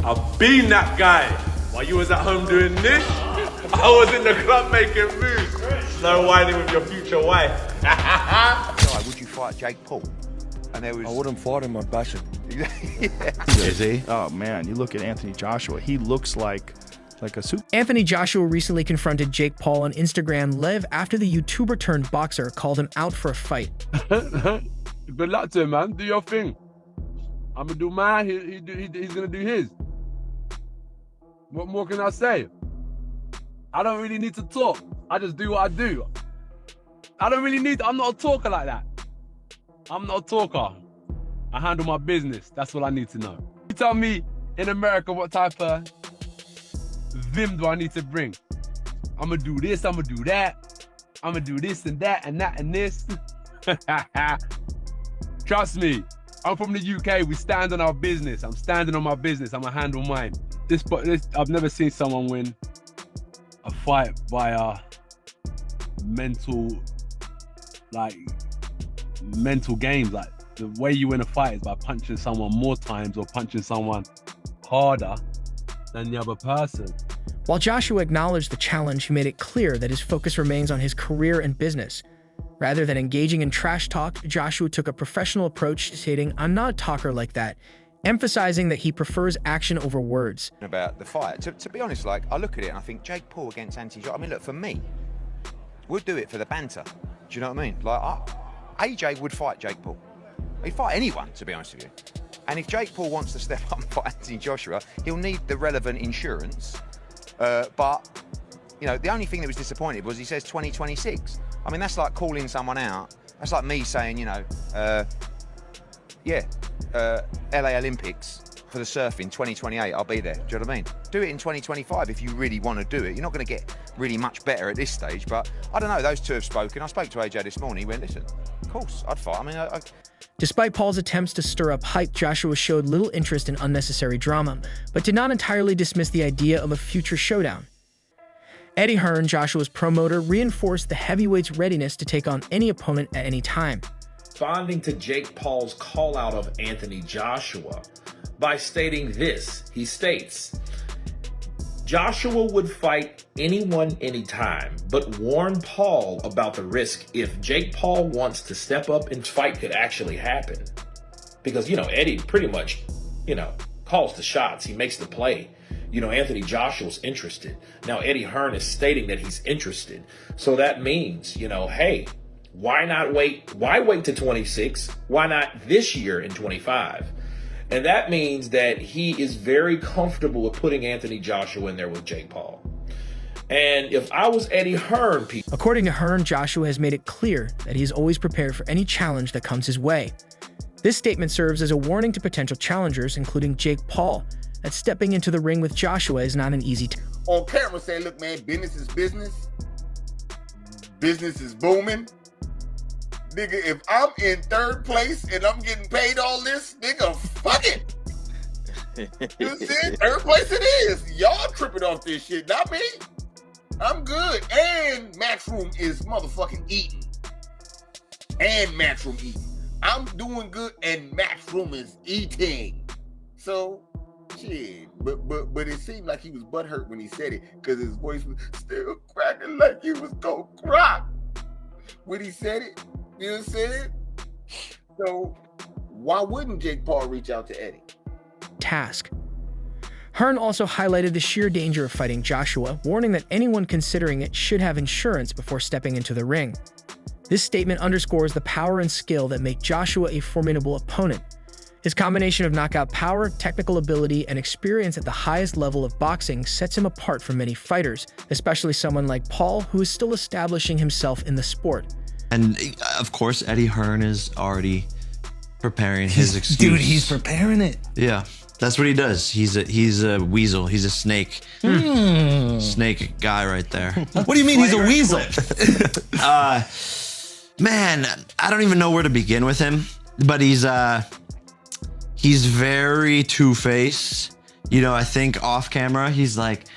I've been that guy. While you was at home doing this, I was in the club making moves. No whining with your future wife. Would you fight Jake Paul? And there was... I wouldn't fight him, I'd bash him. Is he? Oh man, you look at Anthony Joshua, he looks like a super. Anthony Joshua recently confronted Jake Paul on Instagram Live after the YouTuber turned boxer called him out for a fight. Good luck to him, man. Do your thing. I'm gonna do mine. He's gonna do his. What more can I say? I don't really need to talk. I just do what I do. I don't really need. I'm not a talker like that. I'm not a talker. I handle my business. That's what I need to know. You tell me in America what type of vim do I need to bring? I'm gonna do this. I'm gonna do that. I'm gonna do this and that and that and this. Trust me. I'm from the UK. We stand on our business. I'm standing on my business. I'm gonna handle mine. This I've never seen someone win a fight by mental games. Like the way you win a fight is by punching someone more times or punching someone harder than the other person. While Joshua acknowledged the challenge, he made it clear that his focus remains on his career and business. Rather than engaging in trash talk, Joshua took a professional approach, stating, "I'm not a talker like that," emphasizing that he prefers action over words. About the fight. To be honest, like, I look at it and I think Jake Paul against Anthony Joshua. I mean, look, for me, we'll do it for the banter. Do you know what I mean? Like, AJ would fight Jake Paul. He'd fight anyone, to be honest with you. And if Jake Paul wants to step up and fight Anthony Joshua, he'll need the relevant insurance. But, you know, the only thing that was disappointed was he says 2026. I mean, that's like calling someone out. That's like me saying, you know, LA Olympics for the surfing 2028, I'll be there. Do you know what I mean? Do it in 2025 if you really want to do it. You're not going to get really much better at this stage, but I don't know, those two have spoken. I spoke to AJ this morning. He went, listen, of course, I'd fight. I mean, Despite Paul's attempts to stir up hype, Joshua showed little interest in unnecessary drama, but did not entirely dismiss the idea of a future showdown. Eddie Hearn, Joshua's promoter, reinforced the heavyweight's readiness to take on any opponent at any time. Responding to Jake Paul's call out of Anthony Joshua by stating this, he states, "Joshua would fight anyone anytime, but warn Paul about the risk if Jake Paul wants to step up and fight could actually happen." Because, you know, Eddie pretty much, you know, calls the shots. He makes the play. You know, Anthony Joshua's interested. Now, Eddie Hearn is stating that he's interested. So that means, you know, hey, why not wait? Why wait to 26? Why not this year in 25? And that means that he is very comfortable with putting Anthony Joshua in there with Jake Paul. And if I was Eddie Hearn, According to Hearn, Joshua has made it clear that he is always prepared for any challenge that comes his way. This statement serves as a warning to potential challengers, including Jake Paul, that stepping into the ring with Joshua is not an easy task. On camera say, look, man, business is business. Business is booming. Nigga, if I'm in third place and I'm getting paid all this, nigga, fuck it. You see? Third place it is. Y'all tripping off this shit, not me. I'm good. And Matchroom is motherfucking eating. And Matchroom eating. I'm doing good and Matchroom is eating. So, shit. But it seemed like he was butthurt when he said it because his voice was still cracking like he was gonna cry when he said it. You know what I'm saying? So, why wouldn't Jake Paul reach out to Eddie? Task. Hearn also highlighted the sheer danger of fighting Joshua, warning that anyone considering it should have insurance before stepping into the ring. This statement underscores the power and skill that make Joshua a formidable opponent. His combination of knockout power, technical ability, and experience at the highest level of boxing sets him apart from many fighters, especially someone like Paul, who is still establishing himself in the sport. And of course, Eddie Hearn is already preparing his excuse. Dude, he's preparing it. Yeah, that's what he does. He's a weasel. He's a snake. Snake guy right there. What do you mean he's a weasel? Man, I don't even know where to begin with him, but he's very two-faced. You know, I think off camera, he's like,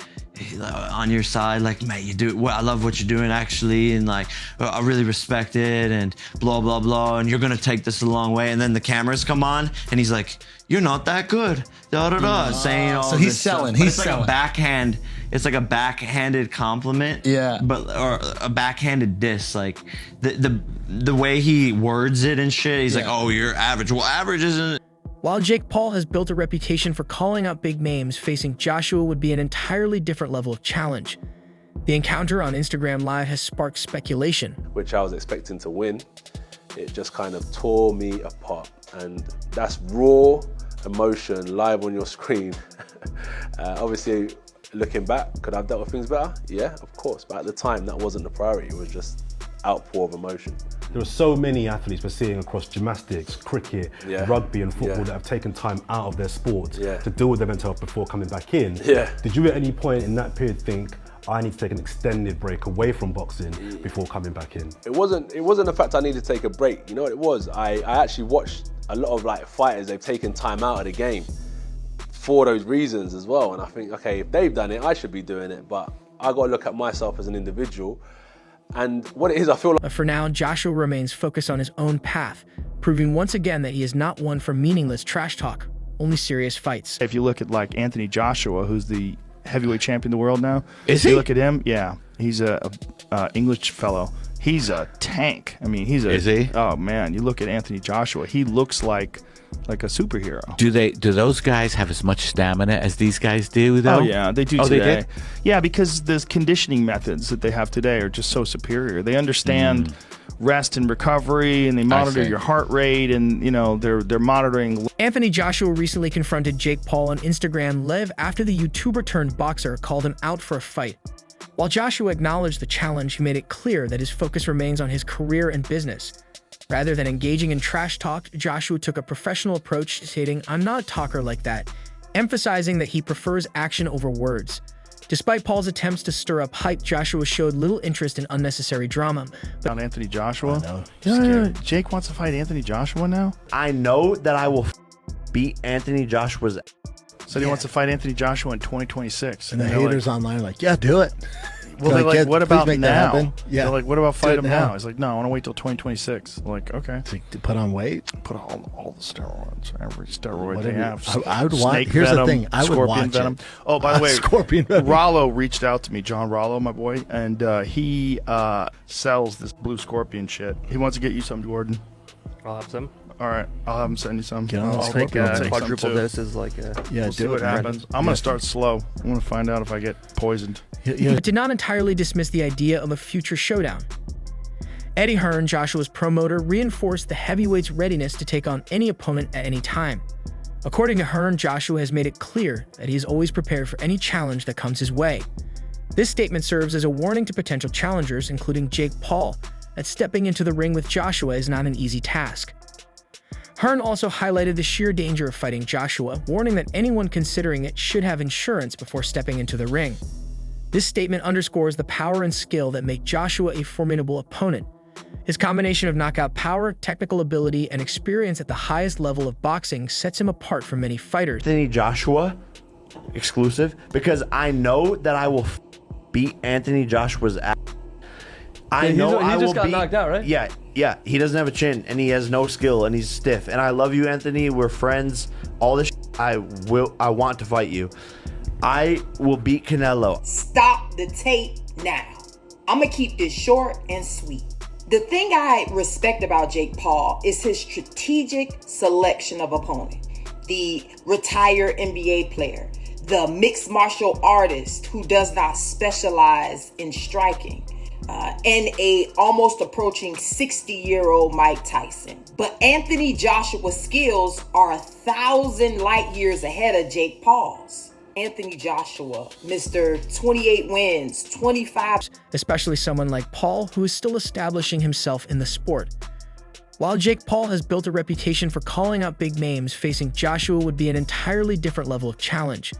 on your side, like, man, you do well, I love what you're doing actually, and like I really respect it, and blah blah blah, and you're gonna take this a long way. And then the cameras come on and he's like, you're not that good, da da da, saying all so he's this selling. stuff. But He's it's selling. like a backhand. It's like a backhanded compliment. Yeah. But or a backhanded diss. Like the way he words it and shit. He's like, oh, you're average. Well, average isn't. While Jake Paul has built a reputation for calling out big names, facing Joshua would be an entirely different level of challenge. The encounter on Instagram Live has sparked speculation. Which I was expecting to win. It just kind of tore me apart. And that's raw emotion live on your screen. Obviously, looking back, could I have dealt with things better? Yeah, of course. But at the time, that wasn't the priority. It was just outpour of emotion. There are so many athletes we're seeing across gymnastics, cricket, rugby and football that have taken time out of their sport to deal with their mental health before coming back in. Did you at any point in that period think, I need to take an extended break away from boxing before coming back in? It wasn't the fact I needed to take a break. You know what it was? I actually watched a lot of like fighters, they've taken time out of the game for those reasons as well. And I think, okay, if they've done it, I should be doing it. But I got to look at myself as an individual. And what it is, I feel like... But for now, Joshua remains focused on his own path, proving once again that he is not one for meaningless trash talk, only serious fights. If you look at like Anthony Joshua, who's the heavyweight champion of the world now. Is he? You look at him, yeah. He's a English fellow. He's a tank. I mean, he's a... Is he? Oh, man. You look at Anthony Joshua, he looks like a superhero. Do those guys have as much stamina as these guys do, though? Oh, yeah, they do today. They did? Yeah, because the conditioning methods that they have today are just so superior. They understand rest and recovery, and they monitor your heart rate, and, you know, they're monitoring... Anthony Joshua recently confronted Jake Paul on Instagram Live after the YouTuber-turned-boxer called him out for a fight. While Joshua acknowledged the challenge, he made it clear that his focus remains on his career and business. Rather than engaging in trash talk, Joshua took a professional approach, stating, "I'm not a talker like that," emphasizing that he prefers action over words. Despite Paul's attempts to stir up hype, Joshua showed little interest in unnecessary drama. On Anthony Joshua? Yeah, Jake wants to fight Anthony Joshua now? I know that I will beat Anthony Joshua's. So he wants to fight Anthony Joshua in 2026. And the haters online are like, yeah, do it. Well, they're like, what about now? Yeah. They're like, what about fight him now? now? He's like, no, I want to wait till 2026. I'm like, okay. To put on weight? Put all the steroids, every steroid Whatever. they have. I would want, Snake here's venom, the thing, I would scorpion watch venom. it. Oh, by the way, Scorpion venom. Rollo reached out to me, John Rollo, my boy, and he sells this blue scorpion shit. He wants to get you some, Jordan. I'll have some. All right, I'll have him send you some. Get on I'll take quadruple some too. doses, like yeah, We'll see what happens. I'm gonna start slow. I want to find out if I get poisoned. But did not entirely dismiss the idea of a future showdown. Eddie Hearn, Joshua's promoter, reinforced the heavyweight's readiness to take on any opponent at any time. According to Hearn, Joshua has made it clear that he is always prepared for any challenge that comes his way. This statement serves as a warning to potential challengers, including Jake Paul, that stepping into the ring with Joshua is not an easy task. Hearn also highlighted the sheer danger of fighting Joshua, warning that anyone considering it should have insurance before stepping into the ring. This statement underscores the power and skill that make Joshua a formidable opponent. His combination of knockout power, technical ability, and experience at the highest level of boxing sets him apart from many fighters. Anthony Joshua, exclusive, because I know that I will beat Anthony Joshua's ass. I know I will just got beat, knocked out, right? Yeah. He doesn't have a chin, and he has no skill, and he's stiff. And I love you, Anthony. We're friends. All this I want to fight you. I will beat Canelo. Stop the tape now. I'm gonna keep this short and sweet. The thing I respect about Jake Paul is his strategic selection of opponent. The retired NBA player, the mixed martial artist who does not specialize in striking, and a almost approaching 60-year-old Mike Tyson. But Anthony Joshua's skills are 1,000 light years ahead of Jake Paul's. Anthony Joshua, Mr. 28 wins, 25. Especially someone like Paul, who is still establishing himself in the sport. While Jake Paul has built a reputation for calling out big names, facing Joshua would be an entirely different level of challenge.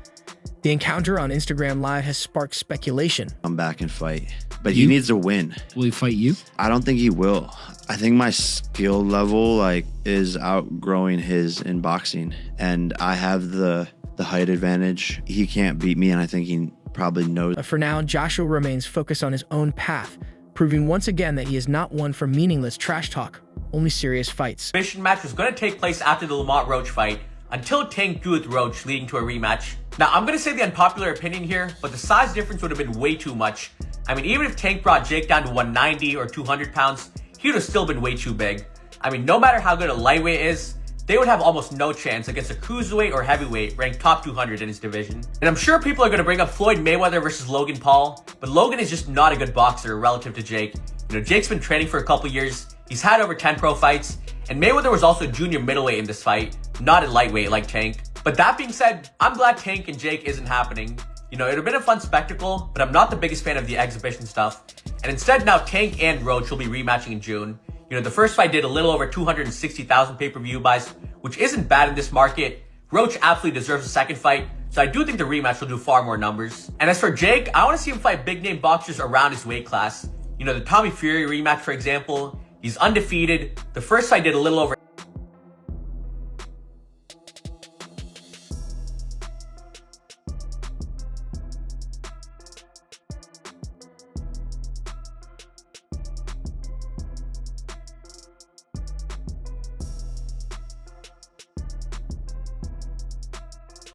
The encounter on Instagram Live has sparked speculation. Come back and fight, but he needs to win. Will he fight you? I don't think he will. I think my skill level is outgrowing his in boxing, and I have the height advantage. He can't beat me, and I think probably knows. But for now, Joshua remains focused on his own path, proving once again that he is not one for meaningless trash talk, only serious fights. The exhibition match was going to take place after the Lamont Roach fight, until Tank drew with Roach, leading to a rematch. Now, I'm going to say the unpopular opinion here, but the size difference would have been way too much. I mean, even if Tank brought Jake down to 190 or 200 pounds, he would have still been way too big. I mean, no matter how good a lightweight is, they would have almost no chance against a cruiserweight or heavyweight ranked top 200 in his division. And I'm sure people are going to bring up Floyd Mayweather versus Logan Paul, but Logan is just not a good boxer relative to Jake. You know, Jake's been training for a couple years, he's had over 10 pro fights, and Mayweather was also junior middleweight in this fight, not a lightweight like Tank. But that being said, I'm glad Tank and Jake isn't happening. You know, it would have been a fun spectacle, but I'm not the biggest fan of the exhibition stuff. And instead now Tank and Roach will be rematching in June. You know, the first fight did a little over 260,000 pay-per-view buys, which isn't bad in this market. Roach absolutely deserves a second fight, so I do think the rematch will do far more numbers. And as for Jake, I want to see him fight big-name boxers around his weight class. You know, the Tommy Fury rematch, for example, he's undefeated. The first fight did a little over